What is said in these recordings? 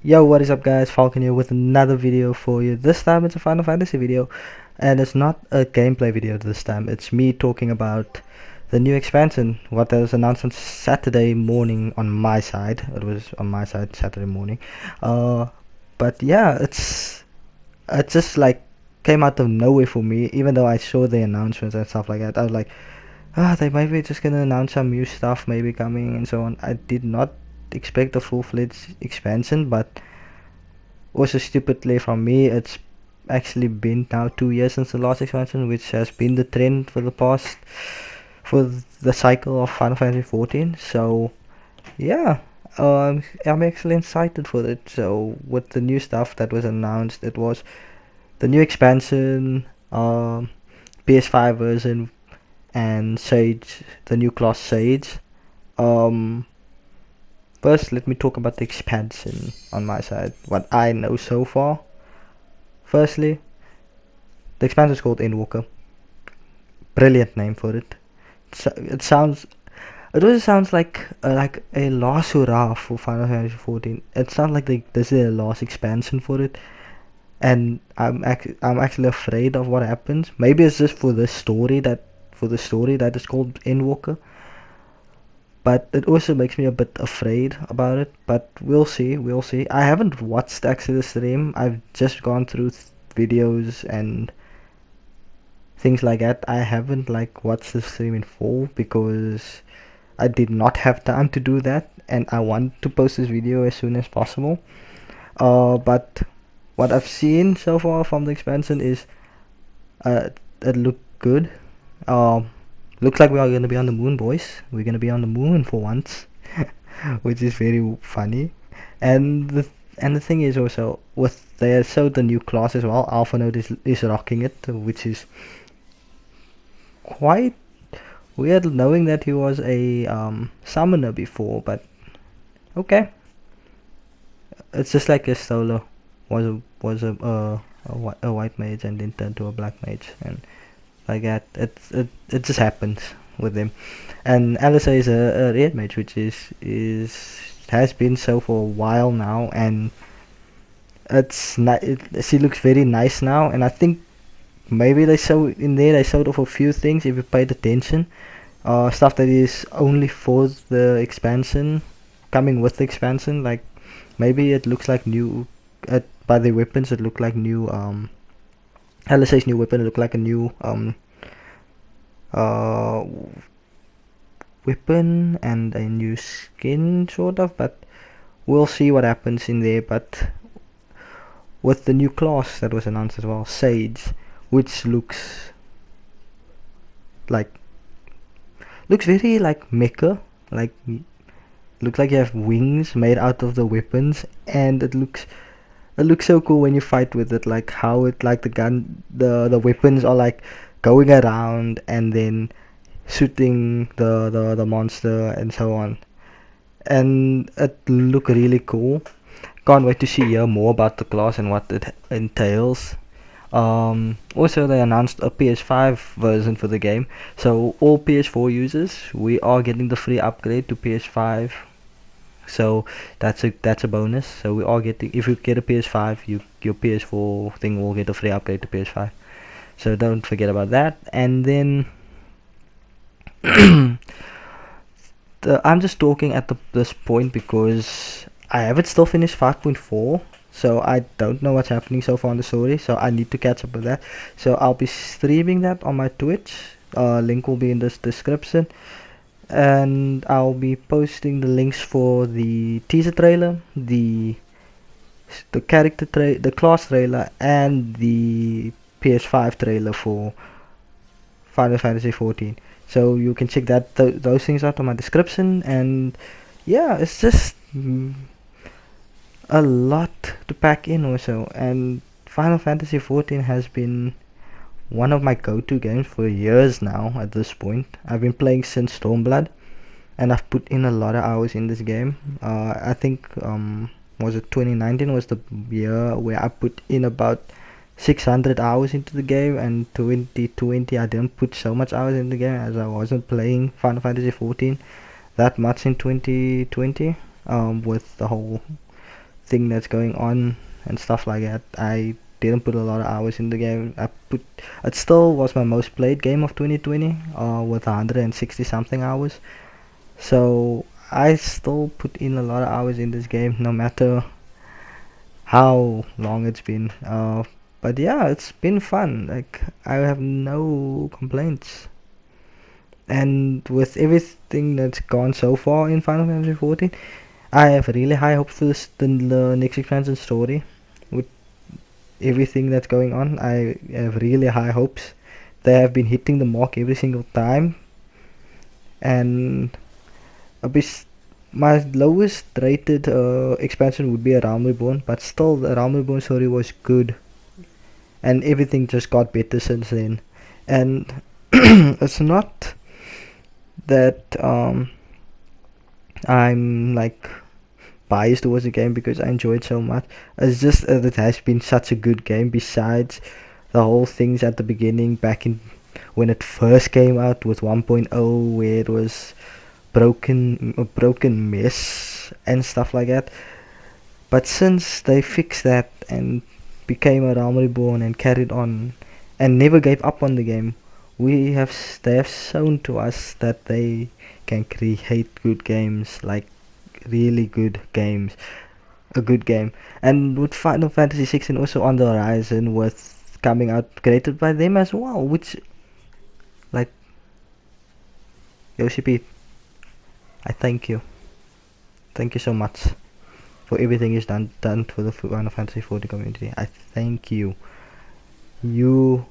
Yo, what is up guys, Falcon here with another video for you. This time it's a Final Fantasy video, and it's not a gameplay video this time. It's me talking about the new expansion, what was announced on Saturday morning on my side. It was on my side Saturday morning. Uh, but yeah, it just like came out of nowhere for me, even though I saw the announcements and stuff like that. I was like, they might be just gonna announce some new stuff maybe coming and so on. I did not expect a full-fledged expansion, but also stupidly from me, it's actually been now 2 years since the last expansion, which has been the trend for for the cycle of Final Fantasy 14. So yeah, I'm actually excited for it. So with the new stuff that was announced, it was the new expansion, PS5 version, and Sage, the new class Sage. Um, First, let me talk about the expansion on my side. What I know so far. Firstly, the expansion is called Endwalker. Brilliant name for it. It sounds. It also sounds like a last hurrah for Final Fantasy 14. It sounds like this is a last expansion for it, and I'm actually afraid of what happens. Maybe it's just for the story that is called Endwalker, but it also makes me a bit afraid about it. But we'll see. I haven't watched actually the stream. I've just gone through videos and things like that. I haven't like watched the stream in full because I did not have time to do that, and I want to post this video as soon as possible. But what I've seen so far from the expansion is it looked good. Um, Looks like we are gonna be on the moon, boys. We're gonna be on the moon for once, which is very funny. And the thing is also with they showed the new class as well. Alpha Node is rocking it, which is quite weird knowing that he was a summoner before, but okay. It's just like a solo was a white mage and then turned to a black mage, and like that. It just happens with him. And Alisa is a red mage, which is has been so for a while now, and she looks very nice now. And I think maybe they showed off a few things if you paid attention. Stuff that is only for the expansion, coming with the expansion. Like maybe it looks like new. By the weapons, it looked like new. Alisa's new weapon looked like a new uh, weapon and a new skin, sort of. But we'll see what happens in there. But with the new class that was announced as well, Sage, which like looks very like mecha, like looks like you have wings made out of the weapons, and it looks so cool when you fight with it, like how it like the weapons are like going around and then shooting the monster and so on, and it look really cool. Can't wait to hear more about the class and what it entails. Also, they announced a PS5 version for the game, so all PS4 users, we are getting the free upgrade to PS5. So that's a bonus. So we are getting, if you get a PS5, your PS4 thing will get a free upgrade to PS5. So don't forget about that. And then I'm just talking at this point because I haven't still finished 5.4, so I don't know what's happening so far in the story, so I need to catch up with that. So I'll be streaming that on my Twitch. Link will be in this description, and I'll be posting the links for the teaser trailer, the the class trailer, and the PS5 trailer for Final Fantasy 14. So you can check those things out on my description. And yeah, it's just a lot to pack in also. And Final Fantasy 14 has been one of my go-to games for years now. At this point, I've been playing since Stormblood, and I've put in a lot of hours in this game. I think was it 2019 was the year where I put in about 600 hours into the game, and 2020 I didn't put so much hours in the game as I wasn't playing Final Fantasy 14 that much in 2020, with the whole everything that's going on and stuff like that. I didn't put a lot of hours in the game. It still was my most played game of 2020, with 160 something hours. So I still put in a lot of hours in this game, no matter how long it's been. But yeah, it's been fun. Like, I have no complaints. And with everything that's gone so far in Final Fantasy 14, I have really high hopes for the next expansion story. With everything that's going on, I have really high hopes. They have been hitting the mark every single time. And my lowest rated expansion would be a Realm Reborn, but still the Realm Reborn story was good, and everything just got better since then. And it's not that I'm like biased towards the game because I enjoyed so much. It's just that it has been such a good game. Besides the whole things at the beginning, back in when it first came out with 1.0, where it was a broken mess and stuff like that. But since they fixed that and became a Realm Reborn and carried on and never gave up on the game, they have shown to us that they can create good games, like really good games, a good game. And with Final Fantasy 16 also on the horizon, with coming out created by them as well, which, like, Yoshi Pete, I thank you so much for everything is done for the Final Fantasy 14 community. I thank you. You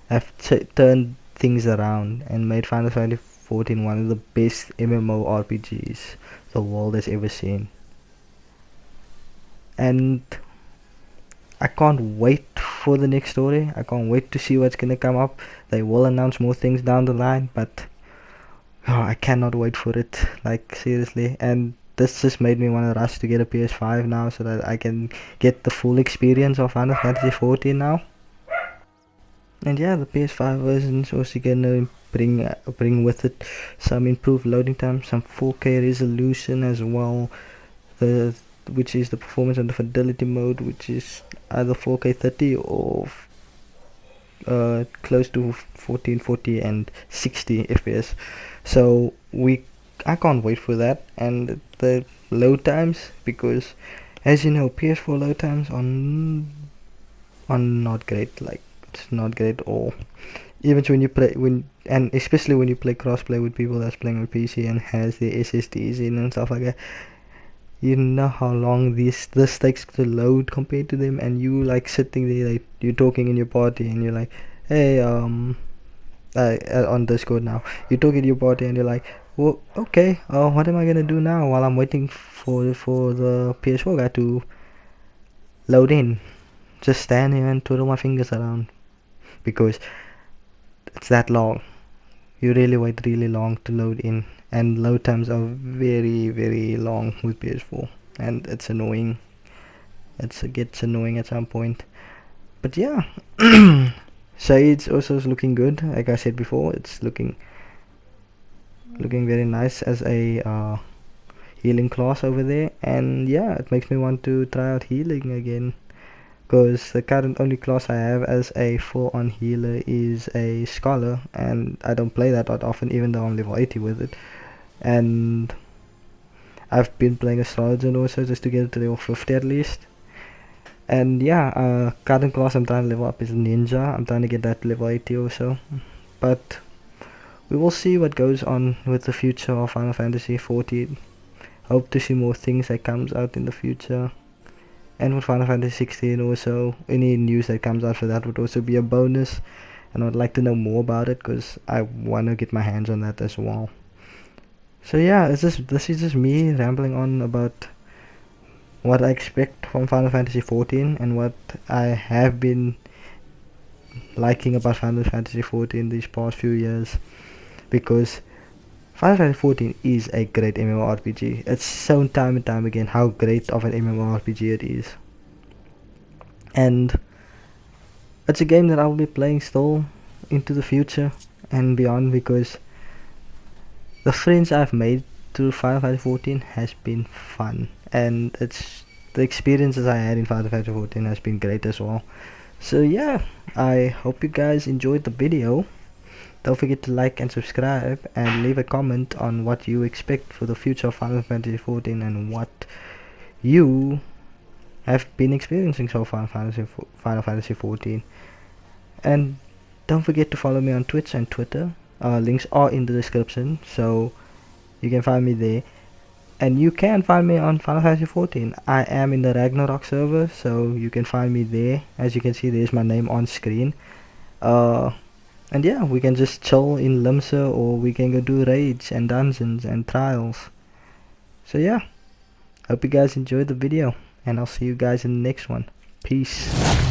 have turned things around and made Final Fantasy 14 one of the best MMORPGs the world has ever seen. And I can't wait for the next story. I can't wait to see what's gonna come up. They will announce more things down the line, but I cannot wait for it. Like, seriously. And this just made me want to rush to get a PS5 now, so that I can get the full experience of Final Fantasy 14 now. And yeah, the PS5 version is also gonna bring with it some improved loading time, some 4K resolution as well, which is the performance and the fidelity mode, which is either 4K 30 or close to 1440 and 60 FPS. So I can't wait for that. And the load times, because as you know, PS4 load times are not great. Like, it's not great at all. Even and especially when you play crossplay with people that's playing on PC and has their SSDs in and stuff like that. You know how long this takes to load compared to them, and you like sitting there, like, you're talking in your party and you're like, hey, on Discord now, you're talking to your party and you're like, well, okay, what am I gonna do now while I'm waiting for the PS4 guy to load in? Just stand here and twiddle my fingers around, because it's that long. You really wait really long to load in, and load times are very, very long with PS4, and it's annoying. It gets annoying at some point. But yeah, Shades also is looking good. Like I said before, it's looking very nice as a healing class over there. And yeah, it makes me want to try out healing again, because the current only class I have as a full-on healer is a scholar, and I don't play that often, even though I'm level 80 with it. And I've been playing astrologer also, just to get it to level 50 at least. And yeah, current class I'm trying to level up is ninja. I'm trying to get that to level 80 or so. But we will see what goes on with the future of Final Fantasy 14. Hope to see more things that comes out in the future. And with Final Fantasy 16 also, any news that comes out for that would also be a bonus. And I'd like to know more about it, because I want to get my hands on that as well. So yeah, this is just me rambling on about what I expect from Final Fantasy 14 and what I have been liking about Final Fantasy 14 these past few years, because Final Fantasy 14 is a great MMORPG. It's shown time and time again how great of an MMORPG it is. And it's a game that I will be playing still into the future and beyond, because the friends I've made through Final Fantasy 14 has been fun, and it's the experiences I had in Final Fantasy 14 has been great as well. So yeah, I hope you guys enjoyed the video. Don't forget to like and subscribe and leave a comment on what you expect for the future of Final Fantasy 14 and what you have been experiencing so far in Final Fantasy 14. And don't forget to follow me on Twitch and Twitter. Links are in the description, so you can find me there. And you can find me on Final Fantasy 14. I am in the Ragnarok server, so you can find me there. As you can see, there's my name on screen. And yeah, we can just chill in Limsa, or we can go do raids and dungeons and trials. So yeah, hope you guys enjoyed the video, and I'll see you guys in the next one. Peace.